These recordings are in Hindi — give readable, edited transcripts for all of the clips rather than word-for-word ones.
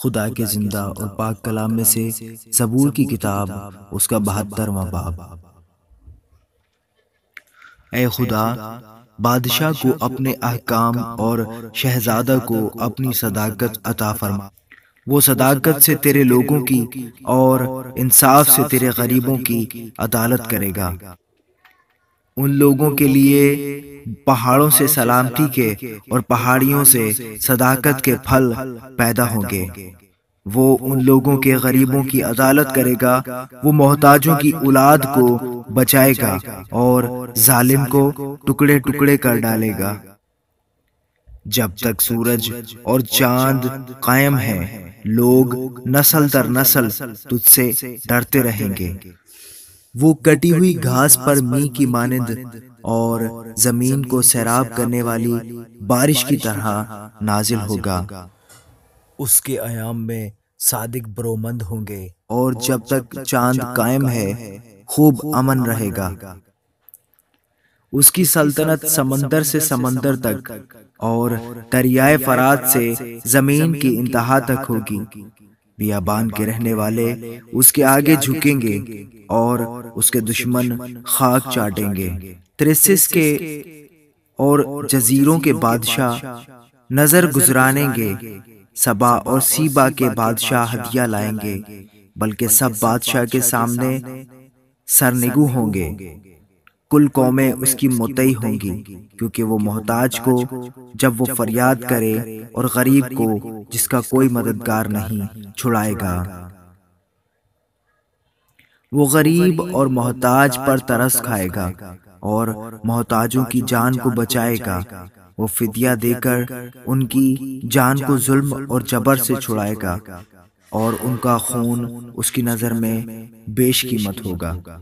खुदा के जिंदा और पाक कलाम में से ज़बूर की किताब, उसका 72वां बाब। ए खुदा, बादशाह को अपने अहकाम और शहजादा को अपनी सदाकत अता फरमा। वो सदाकत से तेरे लोगों की और इंसाफ से तेरे गरीबों की अदालत करेगा। उन लोगों के लिए पहाड़ों से सलामती के और पहाड़ियों से सदाकत के फल पैदा होंगे। वो उन लोगों के गरीबों की अदालत करेगा। वो मोहताजों की औलाद को बचाएगा और जालिम को टुकड़े टुकड़े कर डालेगा। जब तक सूरज और चांद कायम है, लोग नस्ल दर नस्ल तुझसे डरते रहेंगे। वो कटी हुई घास पर मींह की मानिंद और जमीन को सैराब करने वाली बारिश की तरह नाजिल होगा। उसके अयाम में सादिक बरोमंद होंगे और जब तक चांद कायम है, खूब अमन रहेगा। उसकी सल्तनत समंदर से समंदर तक और दरियाए फरात से जमीन की इंतहा तक होगी। बियाबान के रहने वाले उसके आगे झुकेंगे और उसके दुश्मन खाक चाटेंगे। त्रिसिस के और जजीरों के बादशाह नजर गुजरानेंगे। सबा और सीबा के बादशाह हदिया लाएंगे, बल्कि सब बादशाह के सामने सरनिगू होंगे। कुल कौमें उसकी मुतई होंगी, क्योंकि वो मोहताज को जब वो फरियाद करे और गरीब को जिसका कोई मददगार नहीं छुड़ाएगा। वो गरीब और मोहताज पर तरस खाएगा और मोहताजों की जान को बचाएगा। वो फिदिया देकर उनकी जान को जुल्म और जबर से छुड़ाएगा और उनका खून उसकी नजर में बेशकीमत होगा।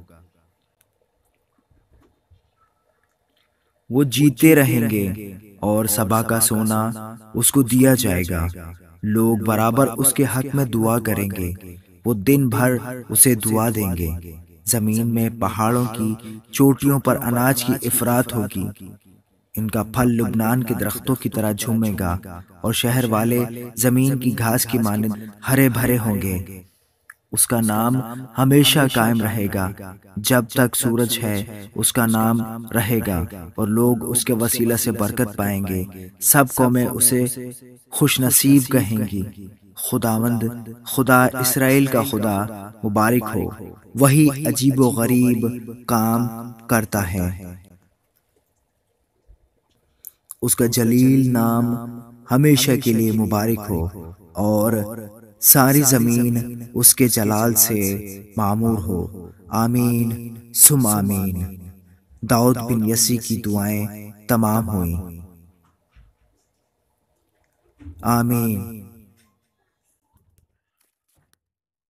वो जीते रहेंगे और सबा का सोना उसको दिया जाएगा। लोग बराबर उसके हक में दुआ करेंगे। वो दिन भर उसे दुआ देंगे। जमीन में पहाड़ों की चोटियों पर अनाज की इफरात होगी। इनका फल लुबनान के दरख्तों की तरह झूमेगा और शहर वाले जमीन की घास की मानिंद हरे भरे होंगे। उसका नाम हमेशा कायम रहेगा। जब तक सूरज है, उसका नाम रहेगा और लोग उसके वसीला से बरकत पाएंगे। सब कौमें उसे खुशनसीब कहेंगी। खुदावंद, खुदा इस्राएल का खुदा मुबारक हो। वही अजीब व गरीब काम करता है। उसका जलील नाम हमेशा के लिए मुबारक हो और सारी जमीन उसके जलाल से मामूर हो। आमीन सुम आमीन। दाऊद बिन यसी की दुआएं तमाम हुई। आमीन।